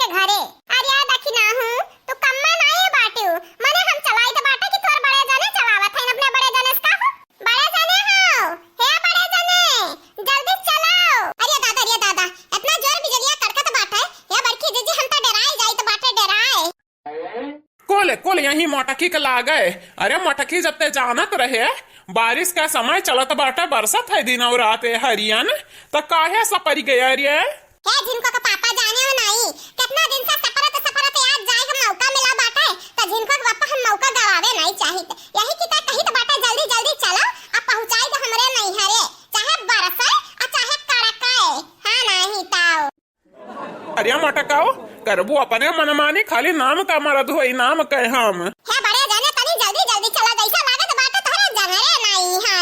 के घरे। अरे यार देखी ना हूं तो कम्मा नहीं बाटू माने हम चलाई तो बाटे कि तोर बड़े जाने चलावत है अपने बड़े जाने का बड़े जाने हो हे बड़े जाने जल्दी चलाओ। अरे दादा इतना जोर बिजलिया कड़कत बाटे या बड़की जीजी हम तो डराए जाई तो बाटे डराए। कुल यही मोटकी के लागे। अरे मोटकी जब ते जानत रहे बारिश का समय चलत बाटे बरसत है दिन और रात हरियन तो काहे सपरी गया रे हे जिनको का पापा जाने हो नहीं कितना दिन से सफरत आज जाए का मौका मिला बाटे तो जिनको का पापा हम मौका गवावे नहीं चाहिए यही की कही तो बाटे जल्दी चलो अब पहुंचाई तो हमरे नहीं हरे चाहे बरसे और चाहे कड़काए हां नहीं ताओ। अरे मोटकाओ करबू अपने मनमानी खाली नाम का मरद होई नाम कह हम हे बड़े जाने तनी जल्दी चला जैसा लागत बाटे तोरे जनरे नहीं है।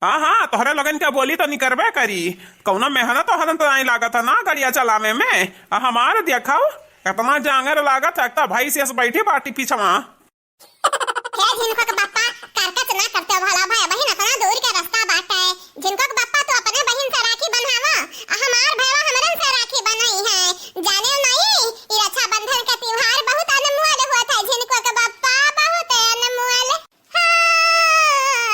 हाँ तोहरे लगन क्या बोली तो नहीं करबे करी कौना मेहनत तो हरन तो नहीं लागत है ना गड़िया चलावे में हमार देखाओ इतना जांगर लागत है भाई से बैठी बाटी पीछवा। हे जिनको का बापा करकत ना करते भला भाई बहन इतना दूर के रास्ता बाटे जिनको का बापा तो अपने बहन से राखी बंधावा हमार भैया हमरन से राखी बनाई है जाने नहीं ये रक्षाबंधन का त्योहार बहुत अनमोल होता है जिनको का बापा बहुत अनमोल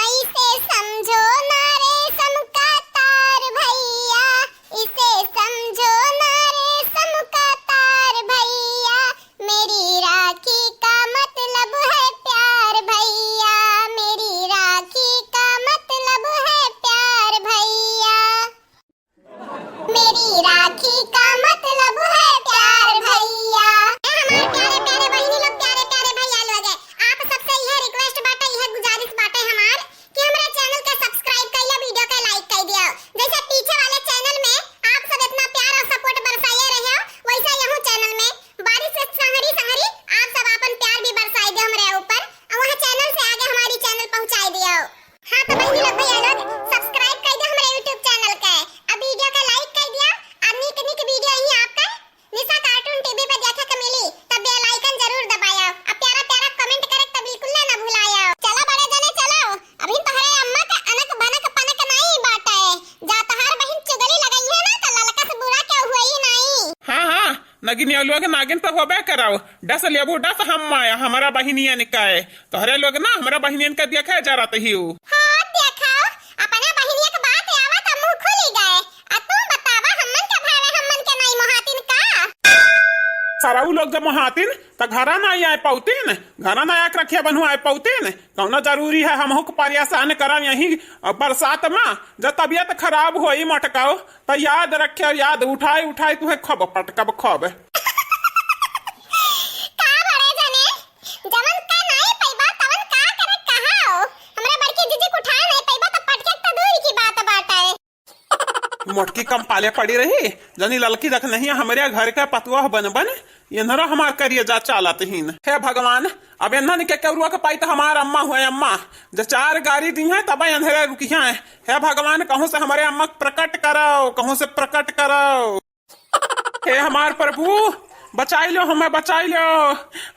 इसे समझो ना रेशम का तार भैया इसे समझो ना रेशम का तार भैया मेरी राखी का मतलब है प्यार भैया मेरी राखी का मतलब है प्यार भैया मेरी राखी का मतलब है प्यार भैया। हमारे प्यारे प्यारे बहनी लोग प्यारे भैया लोग आप सबसे यह रिक्वेस्ट बाटे यह गुजारिश बाटे हमार कि हमारे चैनल के सब्सक्राइब करिए वीडियो के लाइक कर दियो जैसे पीछे वाले चैनल में आप सब इतना प्यार और सपोर्ट बरसाए रहे हो वैसे यहां चैनल में बारिश से संहरी आप सब अपन प्यार भी बरसाए दियो हमारे ऊपर और वहां चैनल से आगे हमारी चैनल पहुंचाई दियो। हां तो बहनी लोग भैया लोग सब्सक्राइब कर दियो हमारे YouTube चैनल के अब वीडियो का लाइक कर दिया अब निक वीडियो यही आपका निशा कार्टून टीवी पे देखे के मिली तब बेल आइकन जरूर दबाया अब प्यारा कमेंट करे तो बिल्कुल ना भुलाया। चलो बड़े जने चलो अभी तोहरे अम्मा का अनक बनक पनक नहीं बाटे जा तोहार बहन चुगली लगाई है ना तो ललका से बुरा क्या हुआ ही नहीं। हाँ नगिन लोग नागिन तो होबे कराओ डस लेबू डस हम माया हमारा बहिनिया निकाय तोहरे लोग ना हमारा बहिनियन का देखे जा रहा ही हां देखाओ अपने बहिनिया के बात आवा त मुंह खुली गए आ तू बतावा हमन के भावे हमन के नहीं मोहातिन का साराऊ लोग जब महातिन तो घरा ना आए पौतीन घरा ना आके रखिया बनू आए पौतीन कौना जरूरी है हम हुक परेशान करम यही बरसात में जब तबियत खराब होई मटकाओ तो याद रखे याद उठाई तुम्हें खब पटकब खब का बड़े जने जमन का नहीं पैबा तवन का करे कहाओ हमरे बड़की जीजी को उठा नहीं पैबा तो पटके तो दूर की बात बाटे। मोटकी कम पाले पड़ी रही जनी ललकी रख नहीं हमारे घर का पतुआ बन इन्हरा हमार करिए जा चालत हीन। हे भगवान अब इन्हन के कौरुआ के पाई तो हमार अम्मा हुए अम्मा जो 4 गाड़ी दी है तब अंधेरे रुकिया है। हे भगवान कहूं से हमारे अम्मा प्रकट करो कहूं से प्रकट करो। हे हमार प्रभु बचाई लो हमें बचाई लो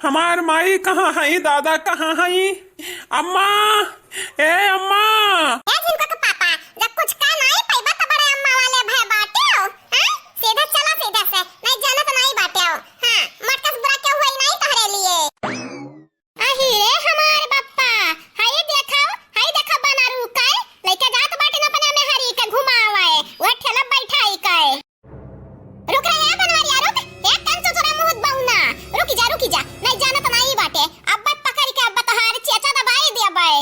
हमार माई कहाँ है दादा कहाँ है अम्मा ए अम्मा। ए जिनको का पापा जब कुछ का नहीं पैबा तो बड़े अम्मा वाले भय बाटे हो हां सीधा चला सीधा से नहीं जाना तो नहीं बाटे हो हां मटकस बुरा क्या हुआ नहीं तोहरे लिए। अही रे हमार पप्पा हाय देखा बना रुकाए लेके जात बाटे न अपने में हरी के घुमावे वो ठेला बैठाई काए रुक रे है बनवारिया रुक एक टन चुचुरा मुहत बहुना रुक जा नहीं जाना तो नहीं बाटे अब पकड़ के अब तोहार चेचा दबाई दिया बाए।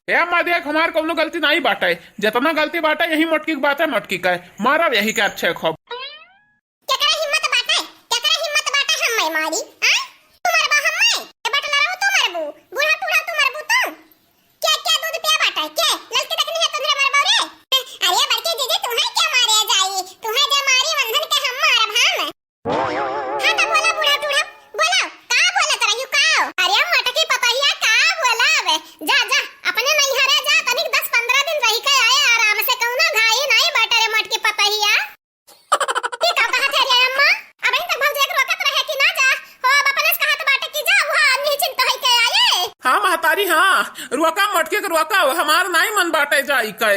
ए अम्मा देख हमार कौनो गलती नहीं बाटे, जितना गलती बाटे यही मोटकी की बात है, मोटकी का मारब यही के अच्छे खूब। केकरा हिम्मत बाटे हम मारी हां तू मरबा हम मैं ए बट लड़ाऊ तू मरबू बूढ़ा टूढ़ा तू मरबू तू क्या दूध पिया बाटे के लड़की देखनी है तुझे मरबा रे अरे बड़के जीजी तुम्हें क्या मारे जाई तुम्हें जे मारी बंधन के हम मारब हम हां तो बोला बूढ़ा टूढ़ा बोला का बोला तरा यू का अरे मटकी पपैया का बोला बे जा जा अपने नैहरे जा तनिक 10-15 दिन रही के आए आराम से कहूं घाई नहीं बाटे रे मटकी पपैया की का कहा थे रे अम्मा अब इन तक भौजी एक रोकत रहे कि ना जा हो अब अपने से कहत बाटे कि जा वहां निश्चिंत होई के आए। हाँ महतारी हाँ, रुका मटके के रुका, हमार नहीं मन बाटे जाई के।